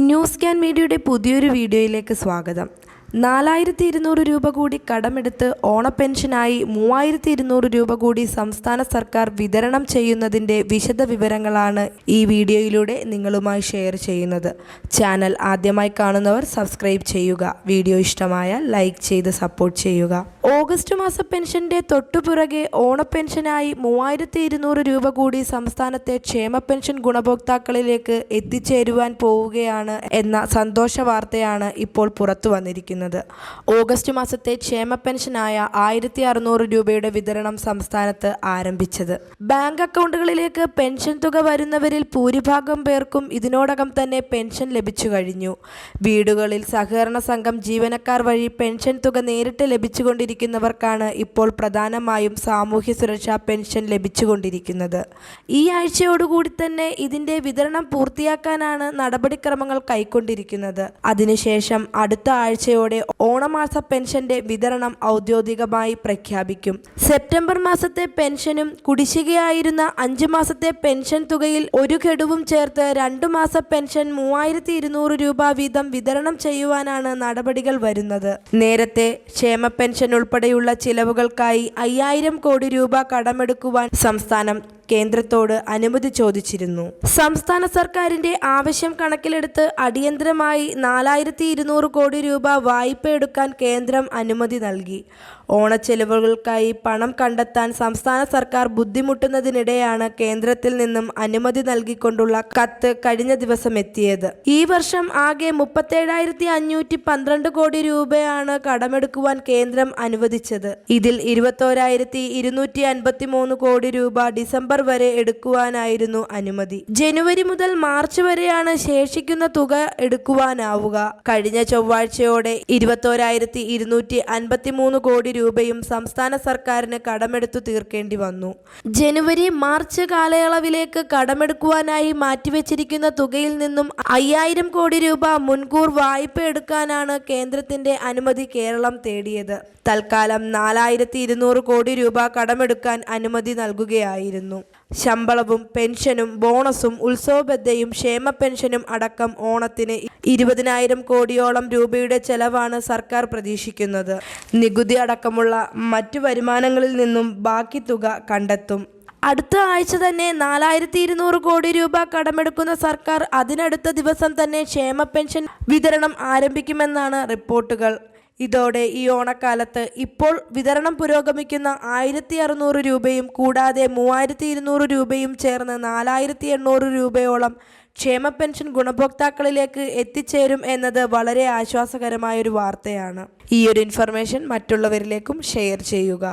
News scan മീഡിയയുടെ പുതിയൊരു വീഡിയോയിലേക്ക് സ്വാഗതം. 4200 രൂപ കൂടി കടമെടുത്ത് ഓണപ്പെൻഷനായി 3200 രൂപ കൂടി സംസ്ഥാന സർക്കാർ വിതരണം ചെയ്യുന്നതിൻ്റെ വിശദ വിവരങ്ങളാണ് ഈ വീഡിയോയിലൂടെ നിങ്ങളുമായി ഷെയർ ചെയ്യുന്നത്. ചാനൽ ആദ്യമായി കാണുന്നവർ സബ്സ്ക്രൈബ് ചെയ്യുക. വീഡിയോ ഇഷ്ടമായാൽ ലൈക്ക് ചെയ്ത് സപ്പോർട്ട് ചെയ്യുക. ഓഗസ്റ്റ് മാസ പെൻഷൻ്റെ തൊട്ടുപുറകെ ഓണപ്പെൻഷനായി 3200 രൂപ കൂടി സംസ്ഥാനത്തെ ക്ഷേമ പെൻഷൻ ഗുണഭോക്താക്കളിലേക്ക് എത്തിച്ചേരുവാൻ പോവുകയാണ് എന്ന സന്തോഷ വാർത്തയാണ് ഇപ്പോൾ പുറത്തു വന്നിരിക്കുന്നത്. ഓഗസ്റ്റ് മാസത്തെ ക്ഷേമ പെൻഷനായ 1600 രൂപയുടെ വിതരണം സംസ്ഥാനത്ത് ആരംഭിച്ചത്. ബാങ്ക് അക്കൗണ്ടുകളിലേക്ക് പെൻഷൻ തുക വരുന്നവരിൽ ഭൂരിഭാഗം പേർക്കും ഇതിനോടകം തന്നെ പെൻഷൻ ലഭിച്ചു കഴിഞ്ഞു. വീടുകളിൽ സഹകരണ സംഘം ജീവനക്കാർ വഴി പെൻഷൻ തുക നേരിട്ട് ലഭിച്ചുകൊണ്ടിരിക്കുന്നവർക്കാണ് ഇപ്പോൾ പ്രധാനമായും സാമൂഹ്യ സുരക്ഷാ പെൻഷൻ ലഭിച്ചുകൊണ്ടിരിക്കുന്നത്. ഈ ആഴ്ചയോടുകൂടി തന്നെ ഇതിൻ്റെ വിതരണം പൂർത്തിയാക്കാനാണ് നടപടിക്രമങ്ങൾ കൈക്കൊണ്ടിരിക്കുന്നത്. അതിനുശേഷം അടുത്ത ആഴ്ചയോടെ ഓണമാസ പെൻഷന്റെ വിതരണം ഔദ്യോഗികമായി പ്രഖ്യാപിക്കും. സെപ്റ്റംബർ മാസത്തെ പെൻഷനും കുടിശ്ശികയായിരുന്ന 5 മാസത്തെ പെൻഷൻ തുകയിൽ ഒരു ഗഡുവും ചേർത്ത് 2 മാസ പെൻഷൻ 3200 രൂപ വീതം വിതരണം ചെയ്യുവാനാണ് നടപടികൾ വരുന്നത്. നേരത്തെ ക്ഷേമ പെൻഷൻ ഉൾപ്പെടെയുള്ള ചിലവുകൾക്കായി 5000 കോടി രൂപ കടമെടുക്കുവാൻ സംസ്ഥാനം കേന്ദ്രത്തോട് അനുമതി ചോദിച്ചിരുന്നു. സംസ്ഥാന സർക്കാരിന്റെ ആവശ്യം കണക്കിലെടുത്ത് അടിയന്തരമായി 4200 കോടി രൂപ വായ്പ എടുക്കാൻ കേന്ദ്രം അനുമതി നൽകി. ഓണച്ചെലവുകൾക്കായി പണം കണ്ടെത്താൻ സംസ്ഥാന സർക്കാർ ബുദ്ധിമുട്ടുന്നതിനിടെയാണ് കേന്ദ്രത്തിൽ നിന്നും അനുമതി നൽകിക്കൊണ്ടുള്ള കത്ത് കഴിഞ്ഞ ദിവസം എത്തിയത്. ഈ വർഷം ആകെ 37,512 കോടി രൂപയാണ് കടമെടുക്കുവാൻ കേന്ദ്രം അനുവദിച്ചത്. ഇതിൽ 21,253 കോടി രൂപ ഡിസംബർ വരെ എടുക്കുവാനായിരുന്നു അനുമതി. ജനുവരി മുതൽ മാർച്ച് വരെയാണ് ശേഷിക്കുന്ന തുക എടുക്കുവാനാവുക. കഴിഞ്ഞ ചൊവ്വാഴ്ചയോടെ 21,253 കോടി രൂപയും സംസ്ഥാന സർക്കാരിന് കടമെടുത്തു തീർക്കേണ്ടി വന്നു. ജനുവരി മാർച്ച് കാലയളവിലേക്ക് കടമെടുക്കുവാനായി മാറ്റിവെച്ചിരിക്കുന്ന തുകയിൽ നിന്നും 5000 കോടി രൂപ മുൻകൂർ വായ്പ എടുക്കാനാണ് കേന്ദ്രത്തിന്റെ അനുമതി കേരളം തേടിയത്. തൽക്കാലം 4200 കോടി രൂപ കടമെടുക്കാൻ അനുമതി നൽകുകയായിരുന്നു. ശമ്പളവും പെൻഷനും ബോണസും ഉത്സവബത്തയും ക്ഷേമ പെൻഷനും അടക്കം ഓണത്തിന് 20,000 കോടിയോളം രൂപയുടെ ചെലവാണ് സർക്കാർ പ്രതീക്ഷിക്കുന്നത്. നികുതി അടക്കമുള്ള മറ്റു വരുമാനങ്ങളിൽ നിന്നും ബാക്കി തുക കണ്ടെത്തും. അടുത്ത ആഴ്ച തന്നെ 4200 കോടി രൂപ കടമെടുക്കുന്ന സർക്കാർ അതിനടുത്ത ദിവസം തന്നെ ക്ഷേമ പെൻഷൻ വിതരണം ആരംഭിക്കുമെന്നാണ് റിപ്പോർട്ടുകൾ. ഇതോടെ ഈ ഓണക്കാലത്ത് ഇപ്പോൾ വിതരണം പുരോഗമിക്കുന്ന 1600 രൂപയും കൂടാതെ 3200 രൂപയും ചേർന്ന് 4800 രൂപയോളം ക്ഷേമ പെൻഷൻ ഗുണഭോക്താക്കളിലേക്ക് എത്തിച്ചേരും എന്നത് വളരെ ആശ്വാസകരമായൊരു വാർത്തയാണ്. ഈ ഒരു ഇൻഫർമേഷൻ മറ്റുള്ളവരിലേക്കും ഷെയർ ചെയ്യുക.